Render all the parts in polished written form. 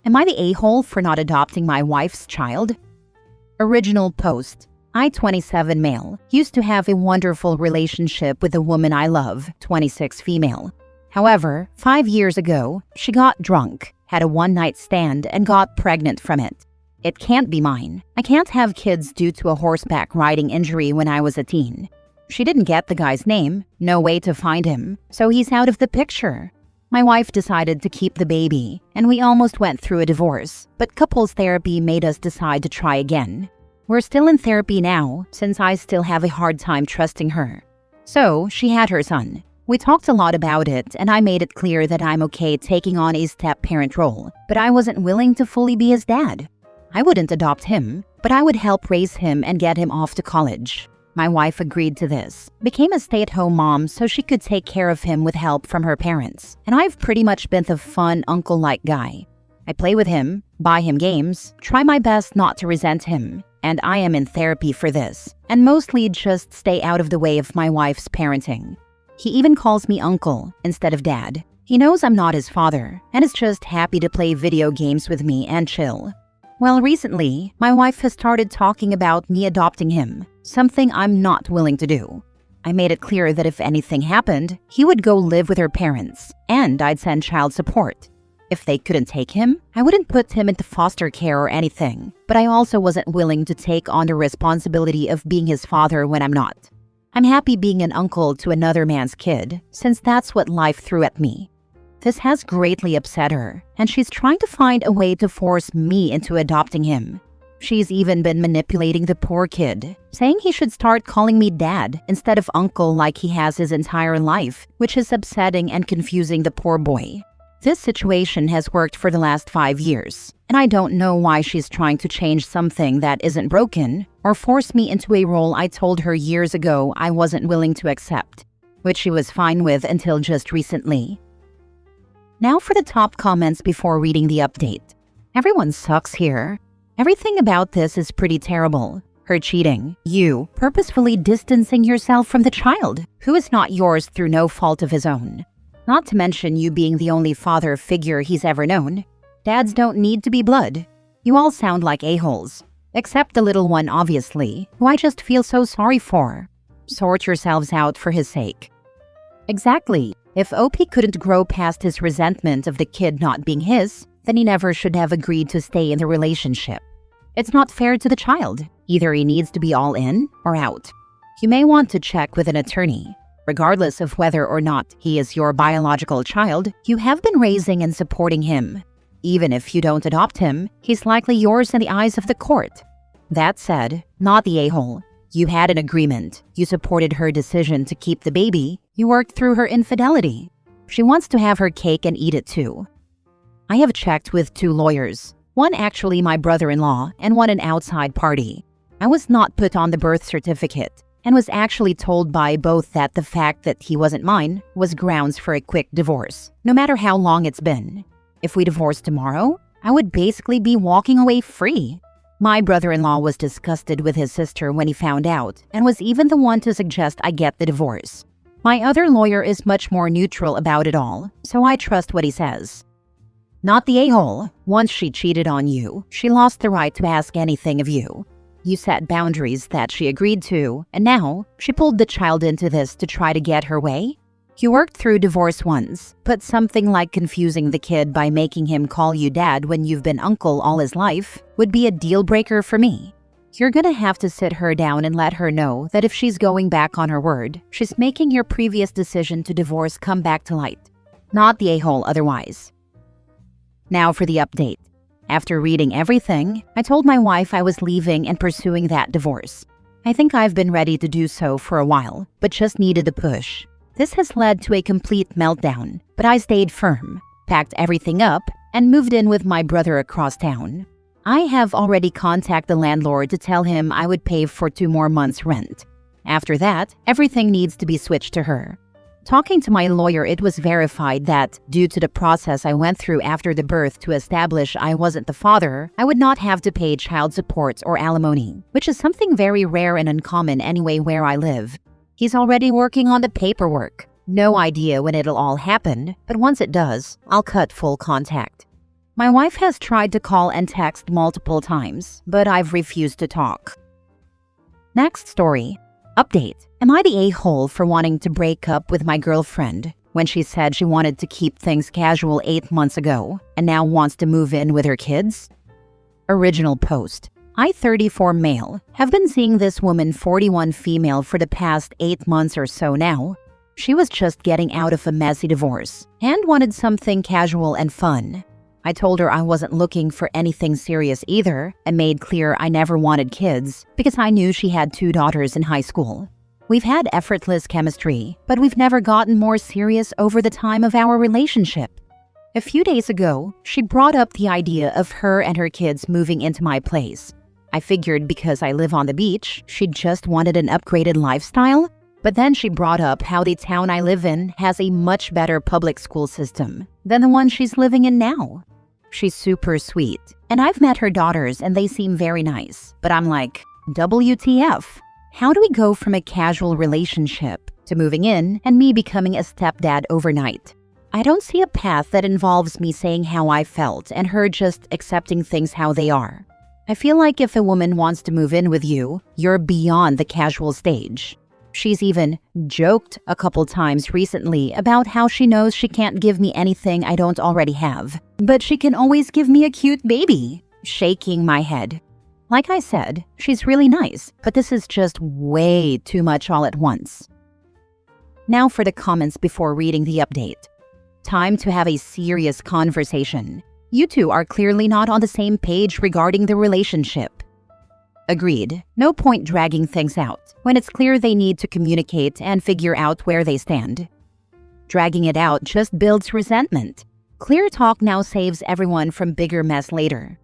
Am I the a-hole for not adopting my wife's child? Original post. I, 27 male, used to have a wonderful relationship with a woman I love, 26 female. However, 5 years ago, she got drunk, had a one-night stand, and got pregnant from it. It can't be mine. I can't have kids due to a horseback riding injury when I was a teen. She didn't get the guy's name, no way to find him, so he's out of the picture. My wife decided to keep the baby, and we almost went through a divorce, but couples therapy made us decide to try again. We're still in therapy now, since I still have a hard time trusting her. So, she had her son. We talked a lot about it, and I made it clear that I'm okay taking on a step-parent role, but I wasn't willing to fully be his dad. I wouldn't adopt him, but I would help raise him and get him off to college. My wife agreed to this, became a stay-at-home mom so she could take care of him with help from her parents, and I've pretty much been the fun uncle-like guy. I play with him, buy him games, try my best not to resent him, and I am in therapy for this, and mostly just stay out of the way of my wife's parenting. He even calls me uncle instead of dad. He knows I'm not his father, and is just happy to play video games with me and chill. Well, recently, my wife has started talking about me adopting him, something I'm not willing to do. I made it clear that if anything happened, he would go live with her parents, and I'd send child support. If they couldn't take him, I wouldn't put him into foster care or anything, but I also wasn't willing to take on the responsibility of being his father when I'm not. I'm happy being an uncle to another man's kid, since that's what life threw at me. This has greatly upset her, and she's trying to find a way to force me into adopting him. She's even been manipulating the poor kid, saying he should start calling me dad instead of uncle like he has his entire life, which is upsetting and confusing the poor boy. This situation has worked for the last 5 years, and I don't know why she's trying to change something that isn't broken or force me into a role I told her years ago I wasn't willing to accept, which she was fine with until just recently. Now for the top comments before reading the update. Everyone sucks here. Everything about this is pretty terrible. Her cheating, you purposefully distancing yourself from the child, who is not yours through no fault of his own. Not to mention you being the only father figure he's ever known. Dads don't need to be blood. You all sound like a-holes. Except the little one, obviously, who I just feel so sorry for. Sort yourselves out for his sake. Exactly. If OP couldn't grow past his resentment of the kid not being his, then he never should have agreed to stay in the relationship. It's not fair to the child. Either he needs to be all in or out. You may want to check with an attorney. Regardless of whether or not he is your biological child, you have been raising and supporting him. Even if you don't adopt him, he's likely yours in the eyes of the court. That said, not the a-hole. You had an agreement. You supported her decision to keep the baby. You worked through her infidelity. She wants to have her cake and eat it too. I have checked with 2 lawyers. One actually my brother-in-law and one an outside party. I was not put on the birth certificate and was actually told by both that the fact that he wasn't mine was grounds for a quick divorce, no matter how long it's been. If we divorced tomorrow, I would basically be walking away free. My brother-in-law was disgusted with his sister when he found out and was even the one to suggest I get the divorce. My other lawyer is much more neutral about it all, so I trust what he says. Not the a-hole. Once she cheated on you, she lost the right to ask anything of you. You set boundaries that she agreed to, and now she pulled the child into this to try to get her way? You worked through divorce once, but something like confusing the kid by making him call you dad when you've been uncle all his life would be a deal breaker for me. You're gonna have to sit her down and let her know that if she's going back on her word, she's making your previous decision to divorce come back to light. Not the a-hole otherwise. Now for the update. After reading everything, I told my wife I was leaving and pursuing that divorce. I think I've been ready to do so for a while, but just needed a push. This has led to a complete meltdown, but I stayed firm, packed everything up, and moved in with my brother across town. I have already contacted the landlord to tell him I would pay for 2 more months' rent. After that, everything needs to be switched to her. Talking to my lawyer, it was verified that, due to the process I went through after the birth to establish I wasn't the father, I would not have to pay child support or alimony, which is something very rare and uncommon anyway where I live. He's already working on the paperwork. No idea when it'll all happen, but once it does, I'll cut full contact. My wife has tried to call and text multiple times, but I've refused to talk. Next story. Update. Am I the a-hole for wanting to break up with my girlfriend when she said she wanted to keep things casual 8 months ago and now wants to move in with her kids? Original post. I, 34 male, have been seeing this woman, 41 female, for the past 8 months or so now. She was just getting out of a messy divorce and wanted something casual and fun. I told her I wasn't looking for anything serious either and made clear I never wanted kids because I knew she had 2 daughters in high school. We've had effortless chemistry, but we've never gotten more serious over the time of our relationship. A few days ago, she brought up the idea of her and her kids moving into my place. I figured because I live on the beach, she just wanted an upgraded lifestyle, but then she brought up how the town I live in has a much better public school system than the one she's living in now. She's super sweet, and I've met her daughters and they seem very nice, but I'm like, WTF? How do we go from a casual relationship to moving in and me becoming a stepdad overnight? I don't see a path that involves me saying how I felt and her just accepting things how they are. I feel like if a woman wants to move in with you, you're beyond the casual stage. She's even joked a couple times recently about how she knows she can't give me anything I don't already have, but she can always give me a cute baby. Shaking my head. Like I said, she's really nice, but this is just way too much all at once. Now for the comments before reading the update. Time to have a serious conversation. You two are clearly not on the same page regarding the relationship. Agreed. No point dragging things out when it's clear they need to communicate and figure out where they stand. Dragging it out just builds resentment. Clear talk now saves everyone from bigger mess later.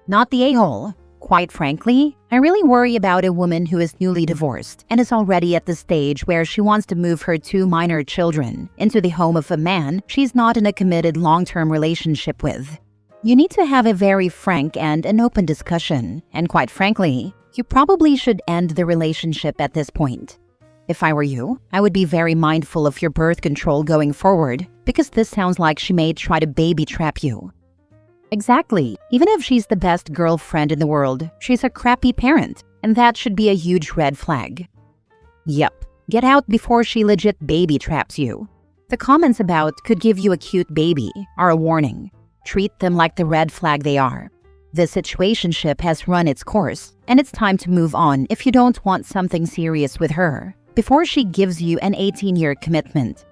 Not the a-hole. Quite frankly, I really worry about a woman who is newly divorced and is already at the stage where she wants to move her 2 minor children into the home of a man she's not in a committed long-term relationship with. You need to have a very frank and an open discussion, and quite frankly, you probably should end the relationship at this point. If I were you, I would be very mindful of your birth control going forward, because this sounds like she may try to baby trap you. Exactly. Even if she's the best girlfriend in the world, she's a crappy parent, and that should be a huge red flag. Yep. Get out before she legit baby traps you. The comments about could give you a cute baby are a warning. Treat them like the red flag they are. This situationship has run its course, and it's time to move on if you don't want something serious with her before she gives you an 18-year commitment.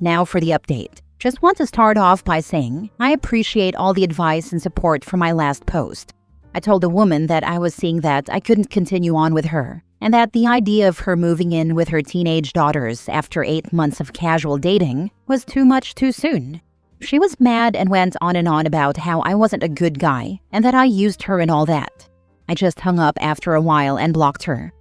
Now for the update. Just want to start off by saying I appreciate all the advice and support from my last post. I told the woman that I was seeing that I couldn't continue on with her, and that the idea of her moving in with her teenage daughters after 8 months of casual dating was too much too soon. She was mad and went on about how I wasn't a good guy and that I used her and all that. I just hung up after a while and blocked her.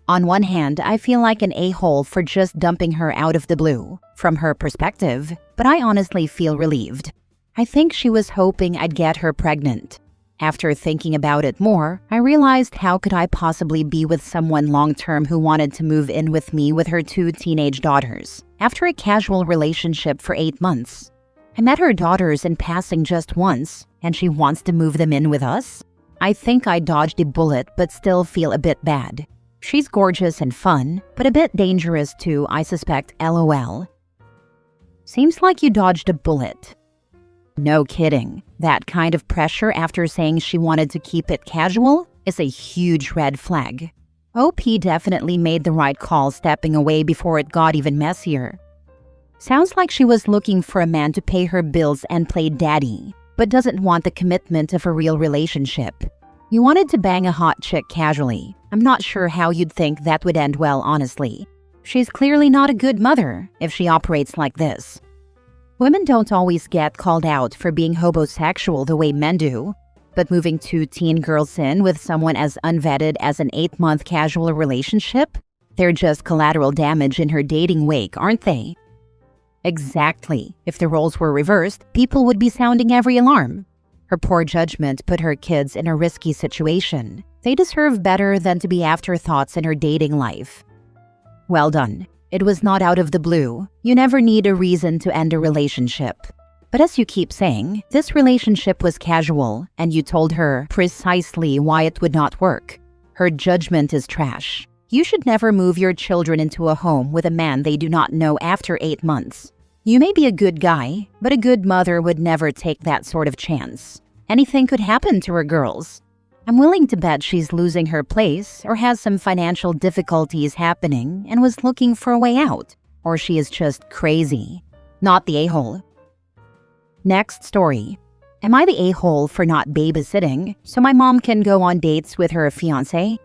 On one hand, I feel like an a-hole for just dumping her out of the blue, from her perspective, but I honestly feel relieved. I think she was hoping I'd get her pregnant. After thinking about it more, I realized how could I possibly be with someone long-term who wanted to move in with me with her 2 teenage daughters, after a casual relationship for 8 months. I met her daughters in passing just once, and she wants to move them in with us? I think I dodged a bullet but still feel a bit bad. She's gorgeous and fun, but a bit dangerous too, I suspect, LOL. Seems like you dodged a bullet. No kidding. That kind of pressure after saying she wanted to keep it casual is a huge red flag. OP definitely made the right call stepping away before it got even messier. Sounds like she was looking for a man to pay her bills and play daddy, but doesn't want the commitment of a real relationship. You wanted to bang a hot chick casually. I'm not sure how you'd think that would end well, honestly. She's clearly not a good mother if she operates like this. Women don't always get called out for being homosexual the way men do, but moving 2 teen girls in with someone as unvetted as an 8-month casual relationship? They're just collateral damage in her dating wake, aren't they? Exactly. If the roles were reversed, people would be sounding every alarm. Her poor judgment put her kids in a risky situation. They deserve better than to be afterthoughts in her dating life. Well done. It was not out of the blue. You never need a reason to end a relationship. But as you keep saying, this relationship was casual, and you told her precisely why it would not work. Her judgment is trash. You should never move your children into a home with a man they do not know after 8 months. You may be a good guy, but a good mother would never take that sort of chance. Anything could happen to her girls. I'm willing to bet she's losing her place or has some financial difficulties happening and was looking for a way out. Or she is just crazy. Not the a-hole. Next story. Am I the a-hole for not babysitting so my mom can go on dates with her fiancé?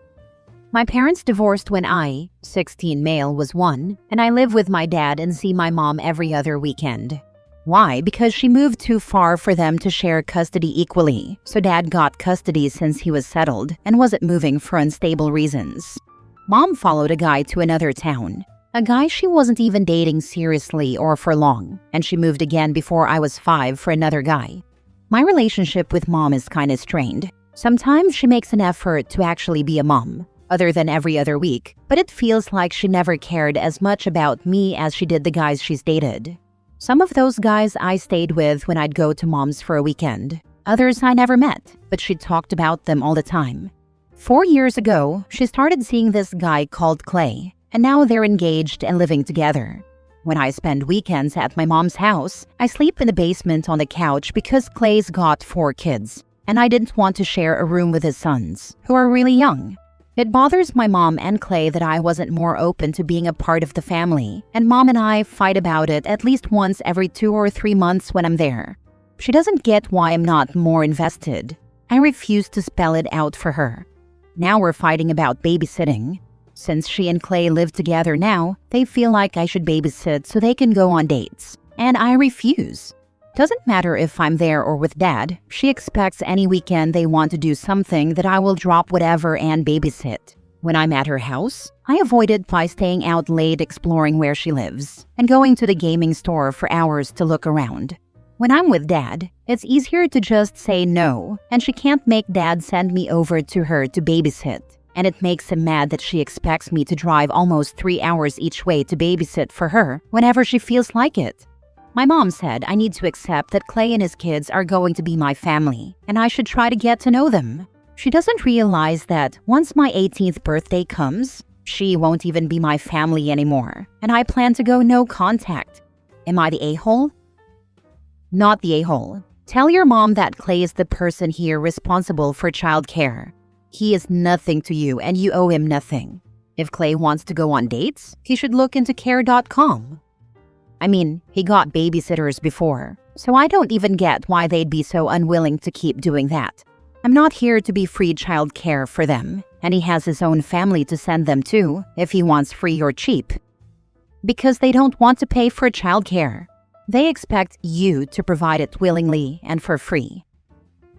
My parents divorced when I, 16 male, was 1, and I live with my dad and see my mom every other weekend. Why? Because she moved too far for them to share custody equally, so dad got custody since he was settled and wasn't moving for unstable reasons. Mom followed a guy to another town, a guy she wasn't even dating seriously or for long, and she moved again before I was 5 for another guy. My relationship with mom is kinda strained. Sometimes she makes an effort to actually be a mom, other than every other week, but it feels like she never cared as much about me as she did the guys she's dated. Some of those guys I stayed with when I'd go to mom's for a weekend. Others I never met, but she talked about them all the time. 4 years ago, she started seeing this guy called Clay, and now they're engaged and living together. When I spend weekends at my mom's house, I sleep in the basement on the couch because Clay's got 4 kids, and I didn't want to share a room with his sons, who are really young. It bothers my mom and Clay that I wasn't more open to being a part of the family, and mom and I fight about it at least once every 2 or 3 months when I'm there. She doesn't get why I'm not more invested. I refuse to spell it out for her. Now we're fighting about babysitting. Since she and Clay live together now, they feel like I should babysit so they can go on dates. And I refuse. Doesn't matter if I'm there or with dad, she expects any weekend they want to do something that I will drop whatever and babysit. When I'm at her house, I avoid it by staying out late exploring where she lives and going to the gaming store for hours to look around. When I'm with dad, it's easier to just say no, and she can't make dad send me over to her to babysit. And it makes him mad that she expects me to drive almost 3 hours each way to babysit for her whenever she feels like it. My mom said I need to accept that Clay and his kids are going to be my family, and I should try to get to know them. She doesn't realize that once my 18th birthday comes, she won't even be my family anymore, and I plan to go no contact. Am I the a-hole? Not the a-hole. Tell your mom that Clay is the person here responsible for childcare. He is nothing to you and you owe him nothing. If Clay wants to go on dates, he should look into care.com. I mean, he got babysitters before, so I don't even get why they'd be so unwilling to keep doing that. I'm not here to be free child care for them, and he has his own family to send them to if he wants free or cheap. Because they don't want to pay for child care. They expect you to provide it willingly and for free.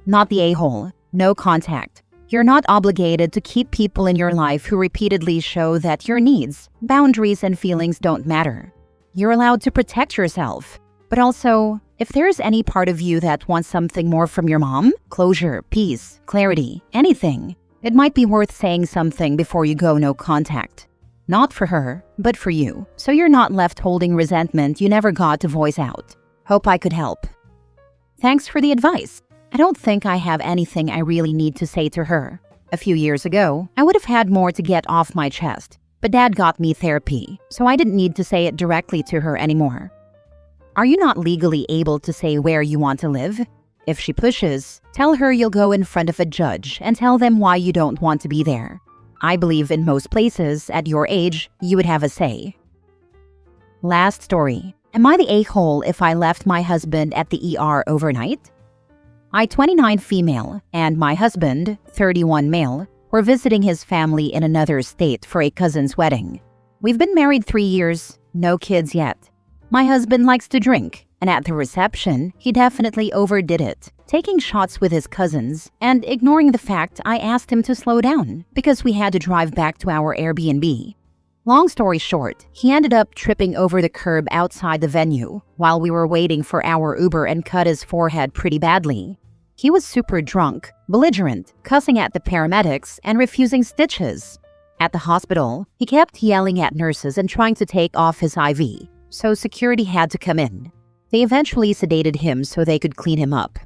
Not the a-hole. No contact. You're not obligated to keep people in your life who repeatedly show that your needs, boundaries, and feelings don't matter. You're allowed to protect yourself. But also, if there's any part of you that wants something more from your mom, closure, peace, clarity, anything, it might be worth saying something before you go no contact. Not for her, but for you, so you're not left holding resentment you never got to voice out. Hope I could help. Thanks for the advice. I don't think I have anything I really need to say to her. A few years ago, I would have had more to get off my chest, but dad got me therapy, so I didn't need to say it directly to her anymore. Are you not legally able to say where you want to live? If she pushes, tell her you'll go in front of a judge and tell them why you don't want to be there. I believe in most places, at your age, you would have a say. Last story. Am I the a-hole if I left my husband at the ER overnight? I, 29 female, and my husband, 31 male, were visiting his family in another state for a cousin's wedding. We've been married 3 years, no kids yet. My husband likes to drink, and at the reception, he definitely overdid it, taking shots with his cousins and ignoring the fact I asked him to slow down because we had to drive back to our Airbnb. Long story short, he ended up tripping over the curb outside the venue while we were waiting for our Uber and cut his forehead pretty badly. He was super drunk, belligerent, cussing at the paramedics, and refusing stitches. At the hospital, he kept yelling at nurses and trying to take off his IV, so security had to come in. They eventually sedated him so they could clean him up.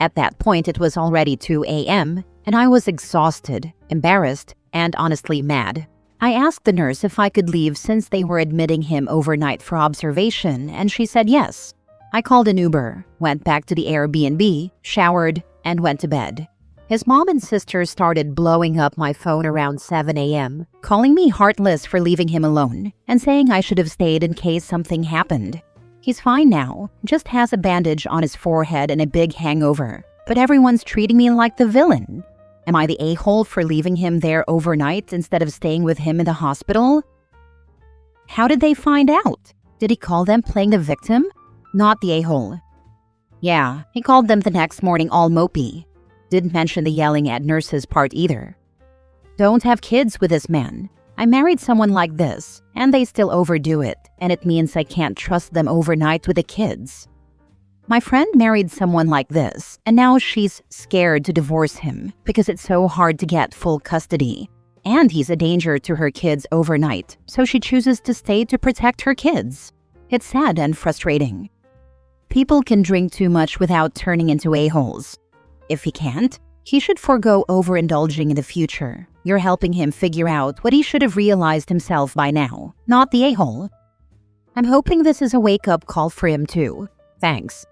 At that point, it was already 2 a.m., and I was exhausted, embarrassed, and honestly mad. I asked the nurse if I could leave since they were admitting him overnight for observation, and she said yes. I called an Uber, went back to the Airbnb, showered, and went to bed. His mom and sister started blowing up my phone around 7 a.m., calling me heartless for leaving him alone, and saying I should have stayed in case something happened. He's fine now, just has a bandage on his forehead and a big hangover, but everyone's treating me like the villain. Am I the a-hole for leaving him there overnight instead of staying with him in the hospital? How did they find out? Did he call them playing the victim? Not the a-hole. Yeah, he called them the next morning all mopey. Didn't mention the yelling at nurses part either. Don't have kids with this man. I married someone like this, and they still overdo it, and it means I can't trust them overnight with the kids. My friend married someone like this, and now she's scared to divorce him because it's so hard to get full custody. And he's a danger to her kids overnight, so she chooses to stay to protect her kids. It's sad and frustrating. People can drink too much without turning into a-holes. If he can't, he should forego overindulging in the future. You're helping him figure out what he should have realized himself by now, not the a-hole. I'm hoping this is a wake-up call for him too. Thanks.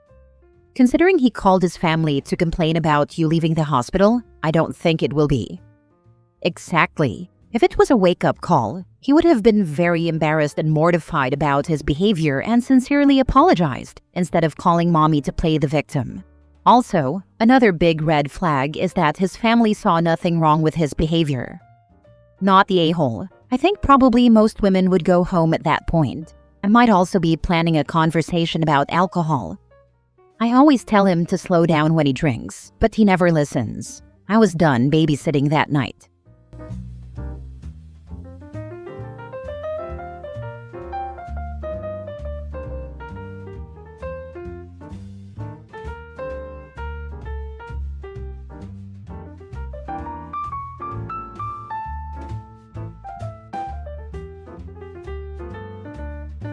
Considering he called his family to complain about you leaving the hospital, I don't think it will be. Exactly. If it was a wake-up call, he would have been very embarrassed and mortified about his behavior and sincerely apologized, instead of calling mommy to play the victim. Also, another big red flag is that his family saw nothing wrong with his behavior. Not the a-hole. I think probably most women would go home at that point. I might also be planning a conversation about alcohol. I always tell him to slow down when he drinks, but he never listens. I was done babysitting that night.